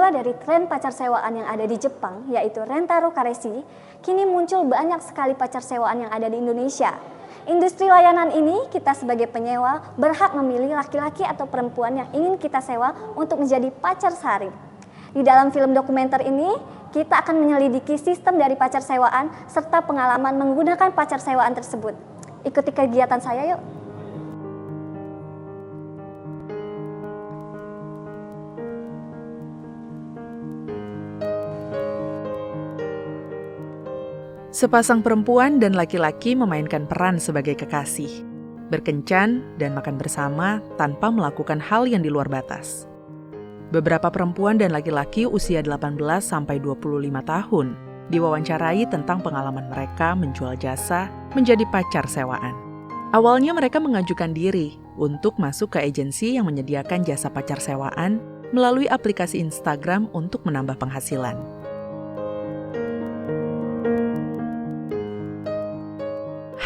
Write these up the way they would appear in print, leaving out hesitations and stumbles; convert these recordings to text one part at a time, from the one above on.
Bermula dari tren pacar sewaan yang ada di Jepang, yaitu Rentaro Kareshi, kini muncul banyak sekali pacar sewaan yang ada di Indonesia. Industri layanan ini, kita sebagai penyewa berhak memilih laki-laki atau perempuan yang ingin kita sewa untuk menjadi pacar sehari. Di dalam film dokumenter ini, kita akan menyelidiki sistem dari pacar sewaan serta pengalaman menggunakan pacar sewaan tersebut. Ikuti kegiatan saya yuk. Sepasang perempuan dan laki-laki memainkan peran sebagai kekasih, berkencan dan makan bersama tanpa melakukan hal yang di luar batas. Beberapa perempuan dan laki-laki usia 18-25 tahun diwawancarai tentang pengalaman mereka menjual jasa menjadi pacar sewaan. Awalnya mereka mengajukan diri untuk masuk ke agensi yang menyediakan jasa pacar sewaan melalui aplikasi Instagram untuk menambah penghasilan.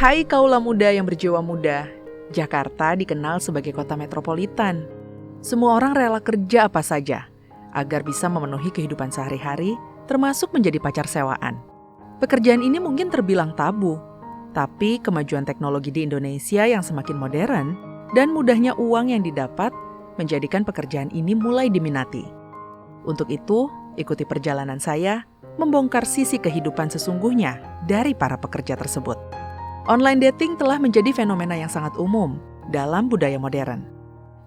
Hai kaula muda yang berjiwa muda, Jakarta dikenal sebagai kota metropolitan. Semua orang rela kerja apa saja agar bisa memenuhi kehidupan sehari-hari, termasuk menjadi pacar sewaan. Pekerjaan ini mungkin terbilang tabu, tapi kemajuan teknologi di Indonesia yang semakin modern dan mudahnya uang yang didapat menjadikan pekerjaan ini mulai diminati. Untuk itu, ikuti perjalanan saya membongkar sisi kehidupan sesungguhnya dari para pekerja tersebut. Online dating telah menjadi fenomena yang sangat umum dalam budaya modern.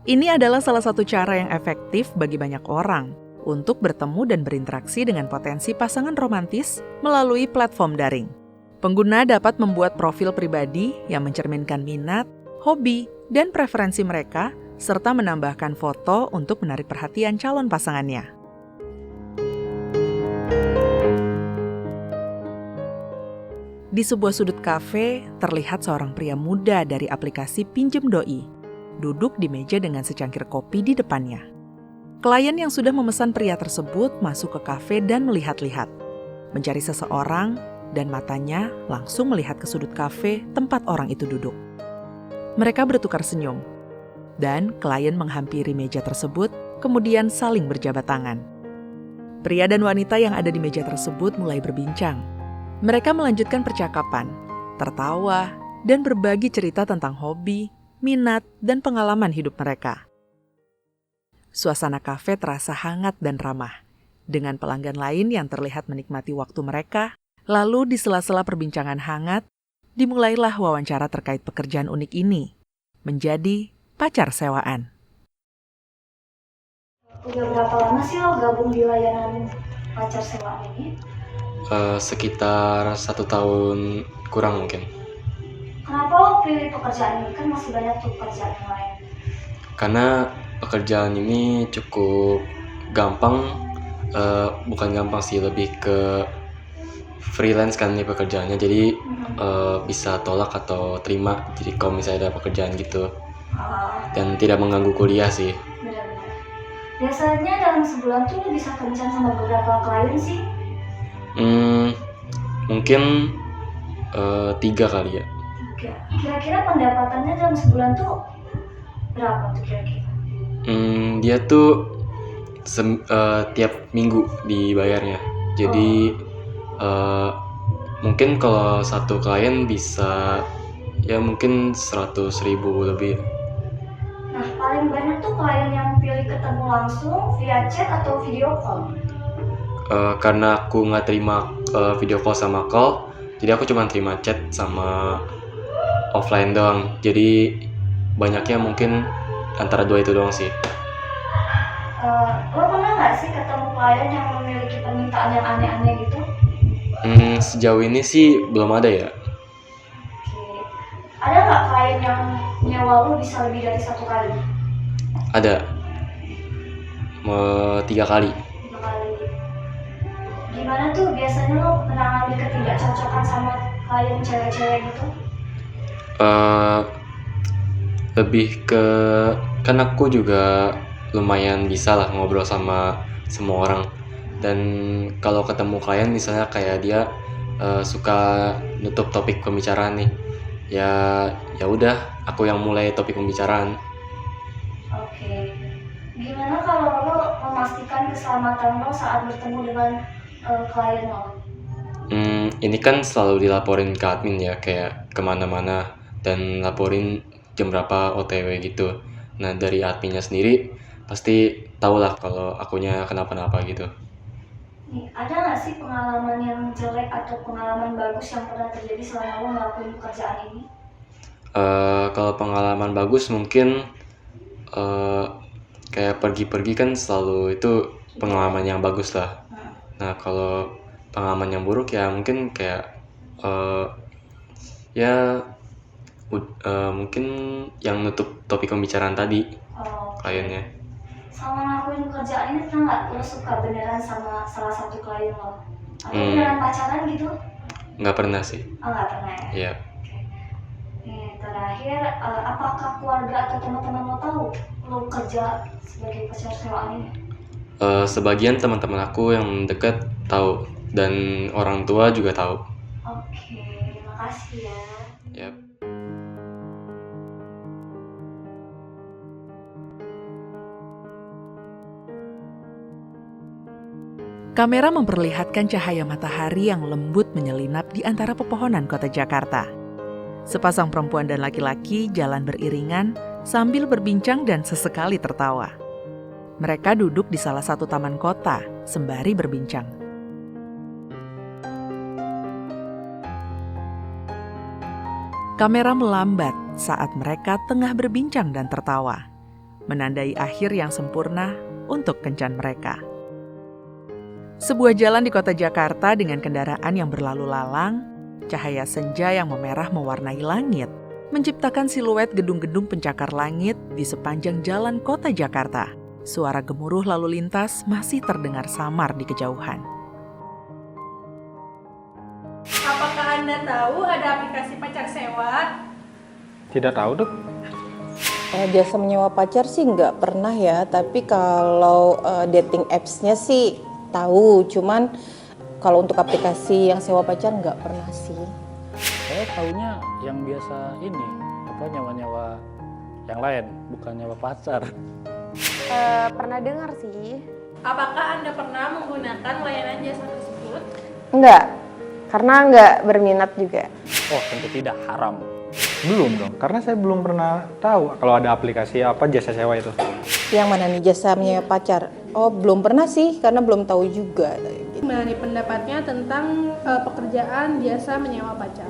Ini adalah salah satu cara yang efektif bagi banyak orang untuk bertemu dan berinteraksi dengan potensi pasangan romantis melalui platform daring. Pengguna dapat membuat profil pribadi yang mencerminkan minat, hobi, dan preferensi mereka, serta menambahkan foto untuk menarik perhatian calon pasangannya. Di sebuah sudut kafe, terlihat seorang pria muda dari aplikasi Pinjem Doi, duduk di meja dengan secangkir kopi di depannya. Klien yang sudah memesan pria tersebut masuk ke kafe dan melihat-lihat, mencari seseorang, dan matanya langsung melihat ke sudut kafe tempat orang itu duduk. Mereka bertukar senyum, dan klien menghampiri meja tersebut, kemudian saling berjabat tangan. Pria dan wanita yang ada di meja tersebut mulai berbincang. Mereka melanjutkan percakapan, tertawa, dan berbagi cerita tentang hobi, minat, dan pengalaman hidup mereka. Suasana kafe terasa hangat dan ramah, dengan pelanggan lain yang terlihat menikmati waktu mereka. Lalu di sela-sela perbincangan hangat, dimulailah wawancara terkait pekerjaan unik ini, menjadi pacar sewaan. Udah berapa lama sih lo gabung di layanan pacar sewaan ini? Sekitar 1 tahun kurang mungkin. Kenapa lo pilih pekerjaan ini? Kan masih banyak tuh pekerjaan yang lain. Karena pekerjaan ini cukup gampang, bukan gampang sih, lebih ke freelance kan nih pekerjaannya. Jadi bisa tolak atau terima. Jadi kalau misalnya ada pekerjaan gitu, dan tidak mengganggu kuliah sih. Benar-benar. Biasanya dalam sebulan tuh lo bisa kencan sama beberapa klien sih? Mungkin 3 kali ya. Kira-kira pendapatannya dalam sebulan tuh berapa tuh kira-kira? Dia tuh tiap minggu dibayarnya. Jadi mungkin kalau satu klien bisa ya mungkin 100.000 lebih. Nah, paling banyak tuh klien yang pilih ketemu langsung via chat atau video call. Karena aku nggak terima video call sama call, jadi aku cuma terima chat sama offline doang. Jadi banyaknya mungkin antara 2 itu doang sih. Lo pernah nggak sih ketemu klien yang memiliki permintaan yang aneh-aneh gitu? Sejauh ini sih belum ada ya. Oke. Ada nggak klien yang nyewa lo bisa lebih dari 1 kali? Ada 3 kali. 3 kali. Gimana tuh biasanya lo menangani ketidakcocokan sama klien cewek-cewek gitu? Lebih ke, kan aku juga lumayan bisa lah ngobrol sama semua orang. Dan kalau ketemu klien misalnya kayak dia suka nutup topik pembicaraan nih, ya udah aku yang mulai topik pembicaraan. Oke. Gimana kalau lo memastikan keselamatan lo saat bertemu dengan klien lo? Ini kan selalu dilaporin ke admin ya, kayak kemana-mana dan laporin jam berapa OTW gitu. Nah dari adminnya sendiri pasti tau lah kalau akunya kenapa-napa gitu. Nih, ada nggak sih pengalaman yang jelek atau pengalaman bagus yang pernah terjadi selama lo ngelakuin pekerjaan ini? Kalau pengalaman bagus mungkin kayak pergi-pergi kan selalu itu pengalaman yang bagus lah. Nah kalau pengalaman yang buruk ya mungkin kayak ya mungkin yang nutup topik pembicaraan tadi kliennya. Selama ngelakuin pekerjaan ini pernah nggak lo suka beneran sama salah satu klien lo? Atau beneran pacaran gitu? Nggak pernah sih. Oh nggak pernah ya? Iya. Nih, terakhir, apakah keluarga atau teman-teman lo tahu lo kerja sebagai pacar sewaan ini? Sebagian teman-teman aku yang dekat tahu dan orang tua juga tahu. Oke, terima kasih ya. Yap. Kamera memperlihatkan cahaya matahari yang lembut menyelinap di antara pepohonan kota Jakarta. Sepasang perempuan dan laki-laki jalan beriringan sambil berbincang dan sesekali tertawa. Mereka duduk di salah satu taman kota sembari berbincang. Kamera melambat saat mereka tengah berbincang dan tertawa, menandai akhir yang sempurna untuk kencan mereka. Sebuah jalan di kota Jakarta dengan kendaraan yang berlalu lalang, cahaya senja yang memerah mewarnai langit, menciptakan siluet gedung-gedung pencakar langit di sepanjang jalan kota Jakarta. Suara gemuruh lalu lintas masih terdengar samar di kejauhan. Apakah Anda tahu ada aplikasi pacar sewa? Tidak tahu, Dok. Jasa menyewa pacar sih nggak pernah ya, tapi kalau dating apps-nya sih tahu, cuman kalau untuk aplikasi yang sewa pacar nggak pernah sih. Saya taunya yang biasa ini, nyewa-nyewa yang lain, bukan nyewa pacar. Pernah dengar sih. Apakah Anda pernah menggunakan layanan jasa tersebut? Enggak, karena enggak berminat juga. Oh, tentu tidak, haram. Belum dong, karena saya belum pernah tahu kalau ada aplikasi apa jasa sewa itu. Yang mana nih jasa menyewa pacar? Oh, belum pernah sih, karena belum tahu juga. Gimana nih pendapatnya tentang pekerjaan jasa menyewa pacar?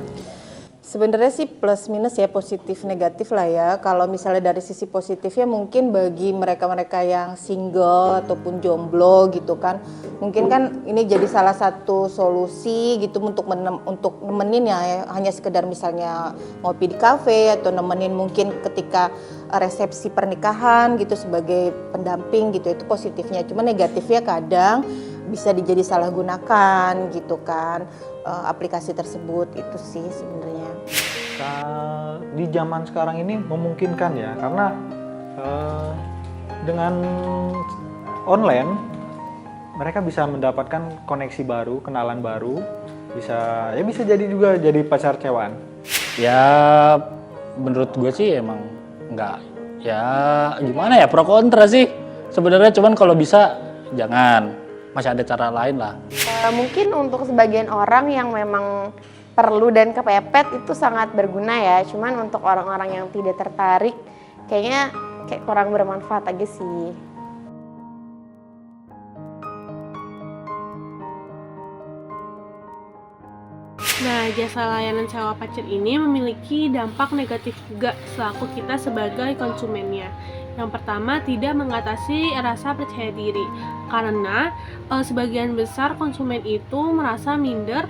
Sebenarnya sih plus minus ya, positif negatif lah ya. Kalau misalnya dari sisi positifnya mungkin bagi mereka-mereka yang single ataupun jomblo gitu kan, mungkin kan ini jadi salah satu solusi gitu untuk nemenin ya, hanya sekedar misalnya ngopi di kafe atau nemenin mungkin ketika resepsi pernikahan gitu sebagai pendamping gitu, itu positifnya. Cuma negatifnya kadang bisa dijadi salah gunakan gitu kan aplikasi tersebut, itu sih sebenarnya. Di zaman sekarang ini memungkinkan ya, karena dengan online mereka bisa mendapatkan koneksi baru, kenalan baru, bisa jadi juga jadi pacar cewaan. Ya menurut gue sih emang enggak, ya gimana ya, pro kontra sih sebenarnya, cuman kalau bisa jangan, masih ada cara lain lah. Mungkin untuk sebagian orang yang memang perlu dan kepepet itu sangat berguna ya. Cuman untuk orang-orang yang tidak tertarik kayaknya kurang bermanfaat aja sih. Nah, jasa layanan sewa pacar ini memiliki dampak negatif juga selaku kita sebagai konsumennya. Yang pertama, tidak mengatasi rasa percaya diri, karena sebagian besar konsumen itu merasa minder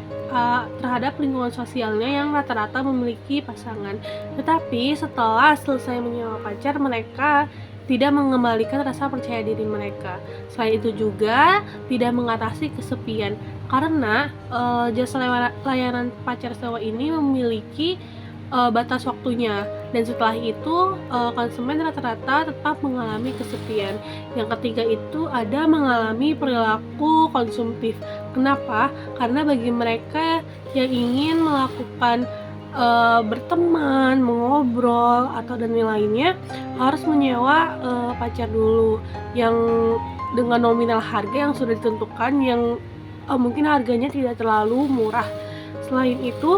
terhadap lingkungan sosialnya yang rata-rata memiliki pasangan. Tetapi setelah selesai menyewa pacar, mereka tidak mengembalikan rasa percaya diri mereka. Selain itu juga tidak mengatasi kesepian, karena jasa layanan pacar sewa ini memiliki batas waktunya, dan setelah itu konsumen rata-rata tetap mengalami kesepian. Yang ketiga itu ada mengalami perilaku konsumtif. Kenapa? Karena bagi mereka yang ingin melakukan berteman, mengobrol atau dan lainnya harus menyewa pacar dulu yang dengan nominal harga yang sudah ditentukan yang mungkin harganya tidak terlalu murah. Selain itu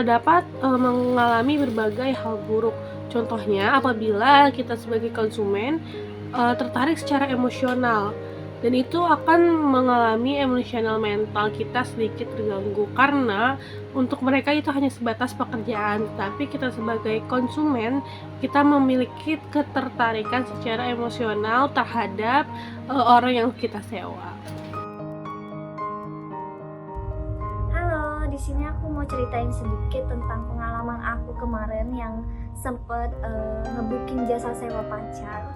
dapat mengalami berbagai hal buruk. Contohnya apabila kita sebagai konsumen tertarik secara emosional dan itu akan mengalami emosional mental kita sedikit terganggu karena untuk mereka itu hanya sebatas pekerjaan, tapi kita sebagai konsumen kita memiliki ketertarikan secara emosional terhadap orang yang kita sewa. Halo, di sini aku mau ceritain sedikit tentang pengalaman aku kemarin yang sempet ngebooking jasa sewa pacar.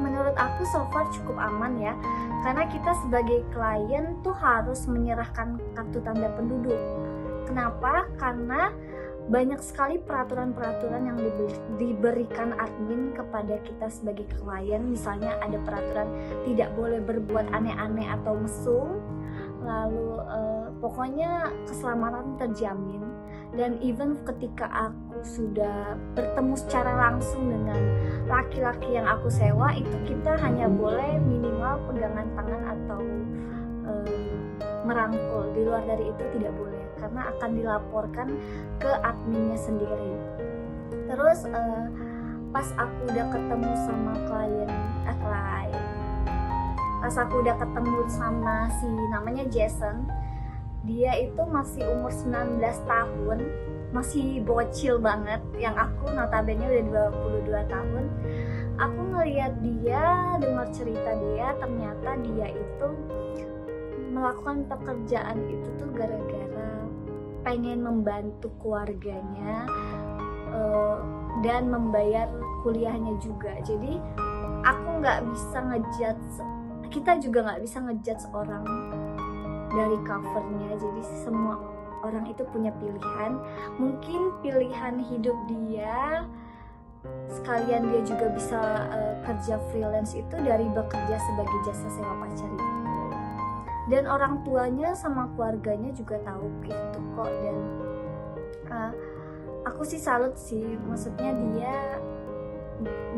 Menurut aku so far cukup aman ya, karena kita sebagai klien tuh harus menyerahkan kartu tanda penduduk. Kenapa? Karena banyak sekali peraturan-peraturan yang diberikan admin kepada kita sebagai klien. Misalnya ada peraturan tidak boleh berbuat aneh-aneh atau mesum, lalu pokoknya keselamatan terjamin. Dan even ketika aku sudah bertemu secara langsung dengan laki-laki yang aku sewa, itu kita hanya boleh minimal pegangan tangan atau merangkul. Di luar dari itu tidak boleh, karena akan dilaporkan ke adminnya sendiri. Terus pas aku udah ketemu sama pas aku udah ketemu sama si namanya Jason, dia itu masih umur 19 tahun, masih bocil banget, yang aku notabene udah 22 tahun. Aku ngeliat dia, dengar cerita dia, ternyata dia itu melakukan pekerjaan itu tuh gara-gara pengen membantu keluarganya dan membayar kuliahnya juga. Jadi aku nggak bisa ngejudge, kita juga nggak bisa ngejudge orang dari covernya. Jadi semua orang itu punya pilihan. Mungkin pilihan hidup dia sekalian dia juga bisa kerja freelance itu dari bekerja sebagai jasa sewa pacar itu. Dan orang tuanya sama keluarganya juga tahu gitu kok. Dan aku sih salut sih, maksudnya dia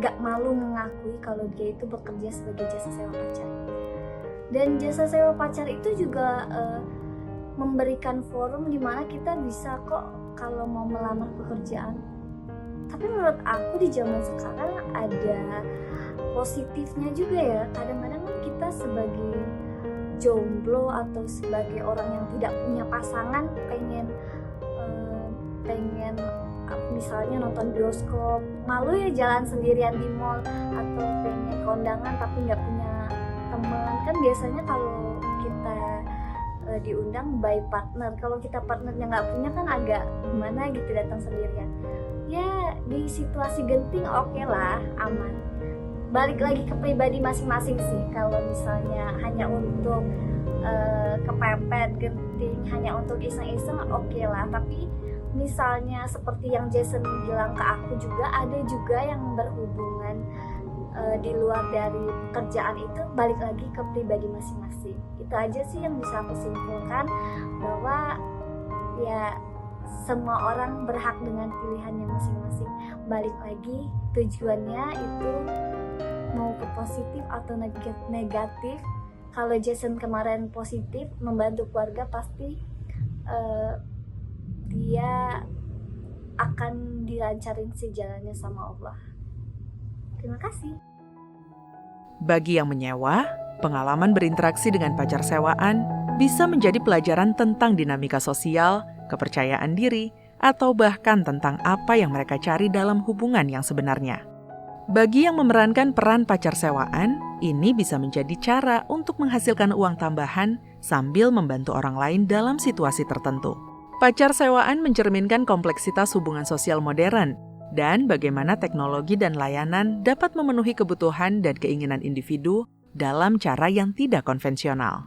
gak malu mengakui kalau dia itu bekerja sebagai jasa sewa pacar. Dan jasa sewa pacar itu juga memberikan forum dimana kita bisa kok kalau mau melamar pekerjaan. Tapi menurut aku di zaman sekarang ada positifnya juga ya. Kadang-kadang kita sebagai jomblo atau sebagai orang yang tidak punya pasangan pengen misalnya nonton bioskop, malu ya jalan sendirian di mall, atau pengen kondangan tapi nggak punya teman. Kan biasanya kalau kita diundang by partner, kalau kita partnernya nggak punya kan agak gimana gitu datang sendirian. Ya di situasi genting oke lah, aman. Balik lagi ke pribadi masing-masing sih. Kalau misalnya hanya untuk kepepet, genting, hanya untuk iseng-iseng oke lah. Tapi misalnya seperti yang Jason bilang ke aku juga, ada juga yang berhubungan di luar dari pekerjaan itu, balik lagi ke pribadi masing-masing. Itu aja sih yang bisa aku simpulkan, bahwa ya semua orang berhak dengan pilihannya masing-masing. Balik lagi tujuannya itu mau ke positif atau negatif. Kalau Jason kemarin positif membantu keluarga, pasti dia akan dilancarin sih jalannya sama Allah. Terima kasih. Bagi yang menyewa, pengalaman berinteraksi dengan pacar sewaan bisa menjadi pelajaran tentang dinamika sosial, kepercayaan diri, atau bahkan tentang apa yang mereka cari dalam hubungan yang sebenarnya. Bagi yang memerankan peran pacar sewaan, ini bisa menjadi cara untuk menghasilkan uang tambahan sambil membantu orang lain dalam situasi tertentu. Pacar sewaan mencerminkan kompleksitas hubungan sosial modern dan bagaimana teknologi dan layanan dapat memenuhi kebutuhan dan keinginan individu dalam cara yang tidak konvensional.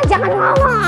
Jangan ngomong.